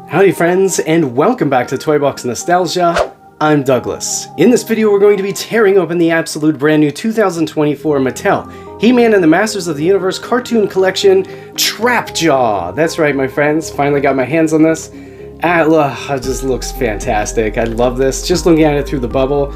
Howdy friends, and welcome back to Toy Box Nostalgia. I'm Douglas. In this video we're going to be tearing open the absolute brand new 2024 Mattel He-Man and the Masters of the Universe cartoon collection, Trapjaw. That's right my friends, finally got my hands on this. It just looks fantastic. I love this, just looking at it through the bubble.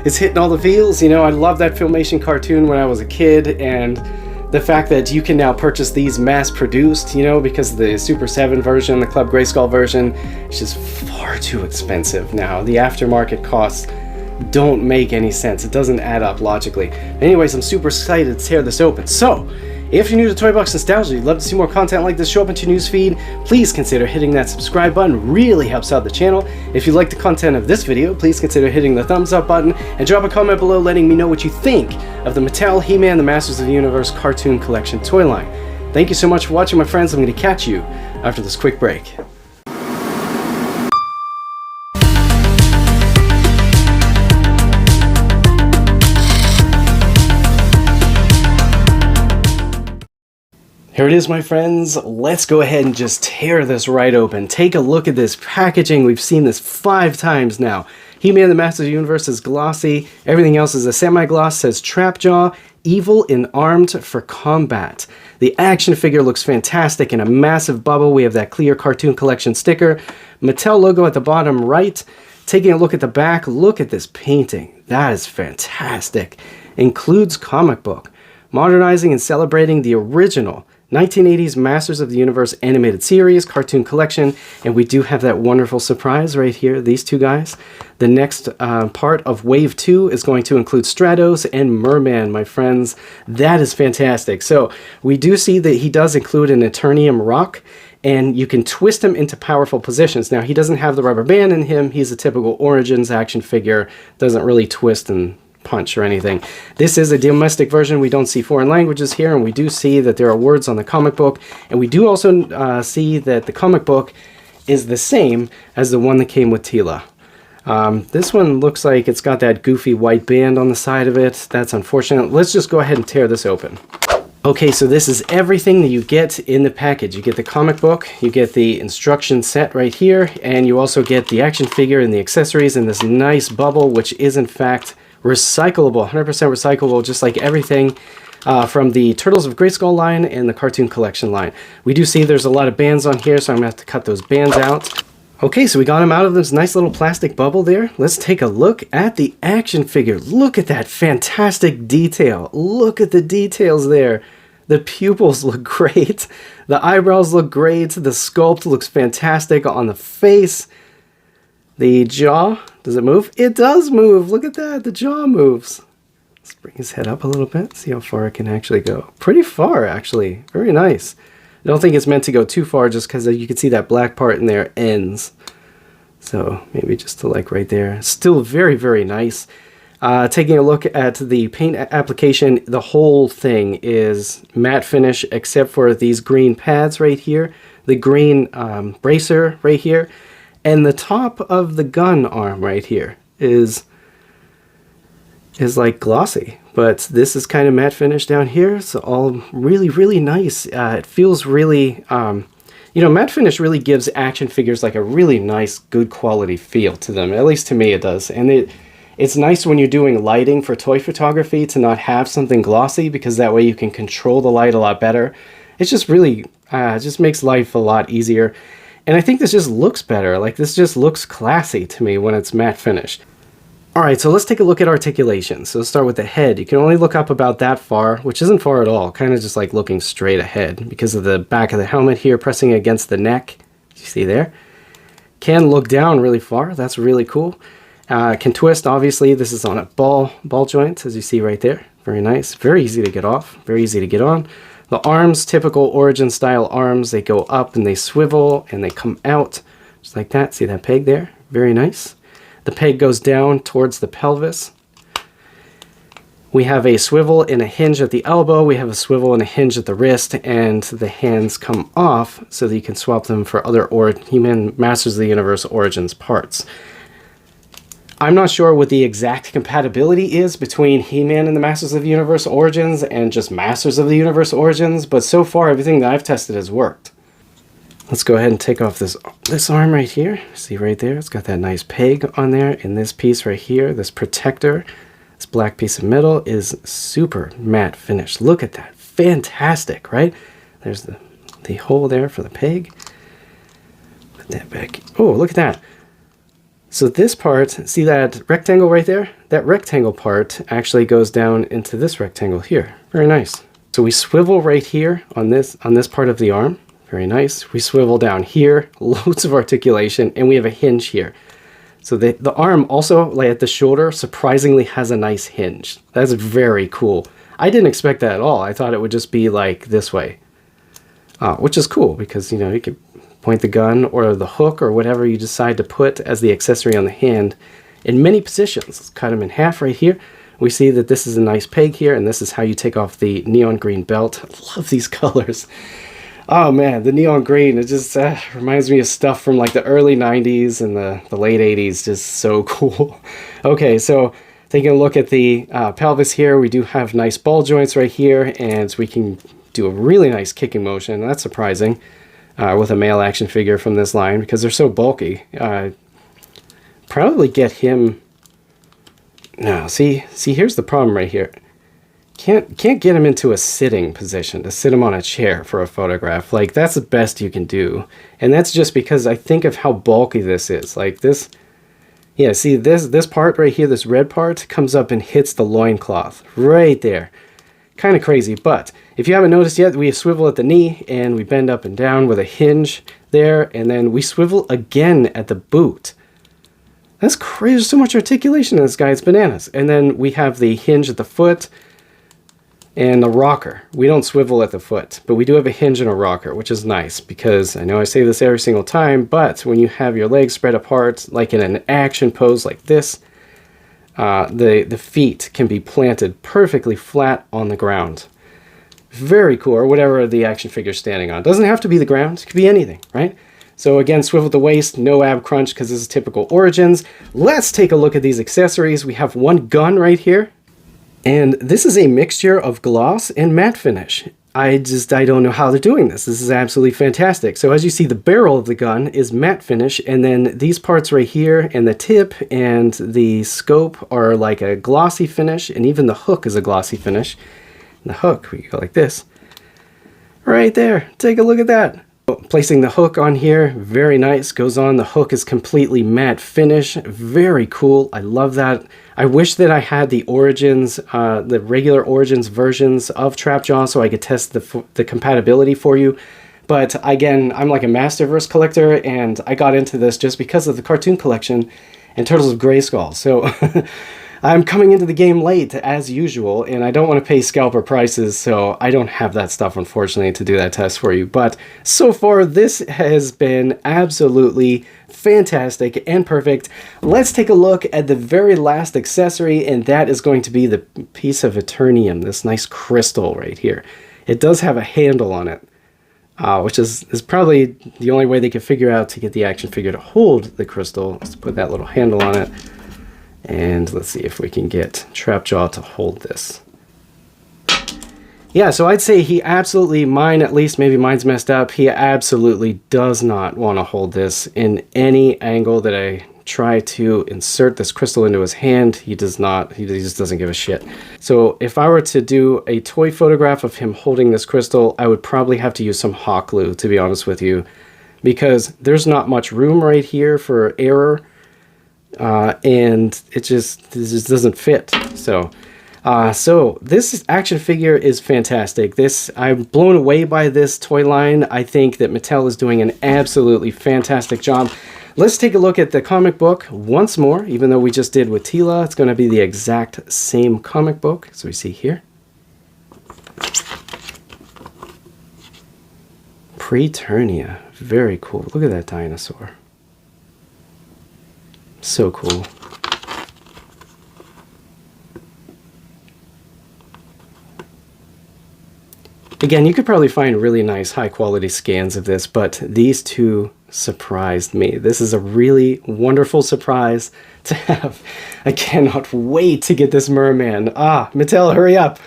It's hitting all the feels, you know. I loved that Filmation cartoon when I was a kid, and the fact that you can now purchase these mass-produced, you know, because the Super 7 version, the Club Grayskull version, is just far too expensive now. The aftermarket costs don't make any sense. It doesn't add up logically. Anyways, I'm super excited to tear this open. So, if you're new to Toy Box Nostalgia, you'd love to see more content like this show up into your newsfeed, please consider hitting that subscribe button. Really helps out the channel. If you like the content of this video, please consider hitting the thumbs up button and drop a comment below letting me know what you think of the Mattel He-Man the Masters of the Universe cartoon collection toy line. Thank you so much for watching, my friends. I'm going to catch you after this quick break. Here it is, my friends. Let's go ahead and just tear this right open. Take a look at this packaging. We've seen this 5 times now. He-Man the Masters of the Universe is glossy. Everything else is a semi-gloss. Says Trapjaw, evil and armed for combat. The action figure looks fantastic in a massive bubble. We have that clear cartoon collection sticker. Mattel logo at the bottom right. Taking a look at the back, look at this painting. That is fantastic. Includes comic book. Modernizing and celebrating the original 1980s Masters of the Universe animated series, cartoon collection, and we do have that wonderful surprise right here, these two guys. The next part of Wave 2 is going to include Stratos and Merman, my friends. That is fantastic. So we do see that he does include an Eternium rock, and you can twist him into powerful positions. Now, he doesn't have the rubber band in him. He's a typical Origins action figure, doesn't really twist and punch or anything. This is a domestic version. We don't see foreign languages here, and we do see that there are words on the comic book, and we do also see that the comic book is the same as the one that came with Tila. This one looks like it's got that goofy white band on the side of it. That's unfortunate. Let's just go ahead and tear this open. Okay, so this is everything that you get in the package. You get the comic book, you get the instruction set right here, and you also get the action figure and the accessories in this nice bubble, which is in fact recyclable, 100% recyclable, just like everything from the Turtles of Grayskull line and the cartoon collection line. We do see there's a lot of bands on here, so I'm gonna have to cut those bands out. Okay, so we got him out of this nice little plastic bubble there. Let's take a look at the action figure. Look at that fantastic detail. Look at the details there. The pupils look great. The eyebrows look great. The sculpt looks fantastic on the face. The jaw, does it move? It does move. Look at that. The jaw moves. Let's bring his head up a little bit. See how far it can actually go. Pretty far, actually. Very nice. I don't think it's meant to go too far just because you can see that black part in there ends. So maybe just to like right there. Still very, very nice. Taking a look at the paint application, the whole thing is matte finish except for these green pads right here. The green bracer right here. And the top of the gun arm right here is like glossy, but this is kind of matte finish down here. So all really, really nice. It feels really, you know, matte finish really gives action figures like a really nice, good quality feel to them. At least to me it does. And it's nice when you're doing lighting for toy photography to not have something glossy, because that way you can control the light a lot better. It's just really, it just makes life a lot easier. And I think this just looks better. Like, this just looks classy to me when it's matte finished. Alright, so let's take a look at articulation. So let's start with the head. You can only look up about that far, which isn't far at all. Kind of just like looking straight ahead because of the back of the helmet here pressing against the neck. You see there? Can look down really far. That's really cool. Can twist, obviously. This is on a ball joint, as you see right there. Very nice. Very easy to get off. Very easy to get on. The arms, typical Origin style arms, they go up and they swivel and they come out just like that. See that peg there? Very nice. The peg goes down towards the pelvis. We have a swivel and a hinge at the elbow. We have a swivel and a hinge at the wrist, and the hands come off so that you can swap them for other He-Man Masters of the Universe Origins parts. I'm not sure what the exact compatibility is between He-Man and the Masters of the Universe Origins and just Masters of the Universe Origins, but so far everything that I've tested has worked. Let's go ahead and take off this arm right here. See right there? It's got that nice peg on there. And this piece right here, this protector, this black piece of metal is super matte finish. Look at that. Fantastic, right? There's the hole there for the peg. Put that back. Oh, look at that. So this part, see that rectangle right there? That rectangle part actually goes down into this rectangle here. Very nice. So we swivel right here on this part of the arm. Very nice. We swivel down here, loads of articulation, and we have a hinge here. So the arm also, like at the shoulder, surprisingly has a nice hinge. That's very cool. I didn't expect that at all. I thought it would just be like this way, which is cool because, you know, you could point the gun or the hook or whatever you decide to put as the accessory on the hand in many positions. Let's cut them in half right here. We see that this is a nice peg here, and this is how you take off the neon green belt. I love these colors. Oh man, the neon green, it just reminds me of stuff from like the early 90s and the late 80s. Just so cool. Okay, so taking a look at the pelvis here, we do have nice ball joints right here, and we can do a really nice kicking motion. That's surprising with a male action figure from this line because they're so bulky. Probably get him... Now, see, here's the problem right here. Can't get him into a sitting position, to sit him on a chair for a photograph. Like, that's the best you can do. And that's just because I think of how bulky this is. Like this, yeah, see this part right here, this red part, comes up and hits the loincloth right there. Kind of crazy, but if you haven't noticed yet, we swivel at the knee, and we bend up and down with a hinge there, and then we swivel again at the boot. That's crazy. There's so much articulation in this guy. It's bananas. And then we have the hinge at the foot and the rocker. We don't swivel at the foot, but we do have a hinge and a rocker, which is nice because I know I say this every single time, but when you have your legs spread apart, like in an action pose like this, the feet can be planted perfectly flat on the ground. Very cool, or whatever the action figure's standing on. Doesn't have to be the ground. It could be anything, right? So again, swivel at the waist, no ab crunch because this is typical Origins. Let's take a look at these accessories. We have one gun right here. And this is a mixture of gloss and matte finish. I don't know how they're doing this. This is absolutely fantastic. So as you see, the barrel of the gun is matte finish, and then these parts right here and the tip and the scope are like a glossy finish, and even the hook is a glossy finish. And the hook, we go like this. Right there, take a look at that. Placing the hook on here, very nice, goes on. The hook is completely matte finish, very cool. I love that. I wish that I had the Origins, the regular Origins versions of Trapjaw so I could test the compatibility for you. But again, I'm like a Masterverse collector, and I got into this just because of the cartoon collection and Turtles of Grayskull. So I'm coming into the game late, as usual, and I don't want to pay scalper prices, so I don't have that stuff, unfortunately, to do that test for you. But so far, this has been absolutely fantastic and perfect. Let's take a look at the very last accessory, and that is going to be the piece of Eternium, this nice crystal right here. It does have a handle on it, which is probably the only way they could figure out to get the action figure to hold the crystal, is to put that little handle on it. And let's see if we can get Trapjaw to hold this. Yeah, so I'd say he absolutely, mine at least, maybe mine's messed up, he absolutely does not want to hold this in any angle that I try to insert this crystal into his hand. He does not, he just doesn't give a shit. So if I were to do a toy photograph of him holding this crystal, I would probably have to use some hot glue, to be honest with you, because there's not much room right here for error. And it just doesn't fit. So this action figure is fantastic. I'm blown away by this toy line. I think that Mattel is doing an absolutely fantastic job. Let's take a look at the comic book once more, even though we just did with Tila. It's going to be the exact same comic book. So we see here. Preternia. Very cool. Look at that dinosaur. So cool. Again, you could probably find really nice high quality scans of this, but these two surprised me. This is a really wonderful surprise to have. I cannot wait to get this merman. Mattel, hurry up.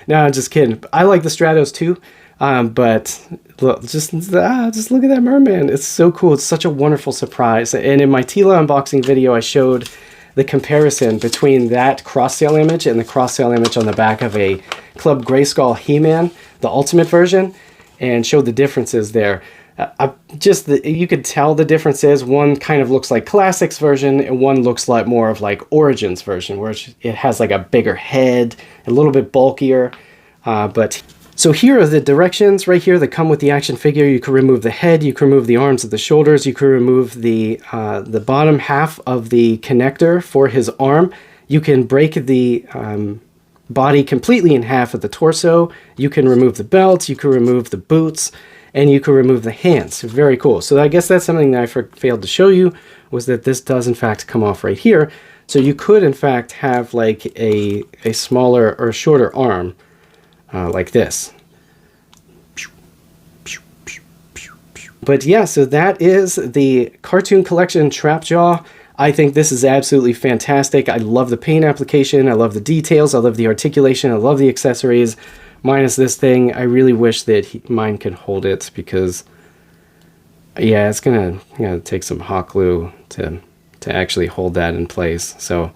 No, I'm just kidding. I like the Stratos too. But look, just look at that merman. It's so cool. It's such a wonderful surprise. And in my Tila unboxing video, I showed the comparison between that cross-sale image and the cross-sale image on the back of a Club Grayskull He-Man, the Ultimate version, and showed the differences there. You could tell the differences. One kind of looks like Classics version, and one looks like more of like Origins version, where it has like a bigger head, a little bit bulkier. So here are the directions right here that come with the action figure. You can remove the head, you can remove the arms of the shoulders, you can remove the bottom half of the connector for his arm. You can break the body completely in half of the torso. You can remove the belt, you can remove the boots, and you can remove the hands. Very cool. So I guess that's something that I failed to show you, was that this does in fact come off right here. So you could in fact have like a smaller or shorter arm. Like this. But yeah, so that is the Cartoon Collection Trapjaw. I think this is absolutely fantastic. I love the paint application, I love the details, I love the articulation, I love the accessories. Minus this thing, I really wish that mine could hold it, because yeah, it's gonna take some hot glue to actually hold that in place. So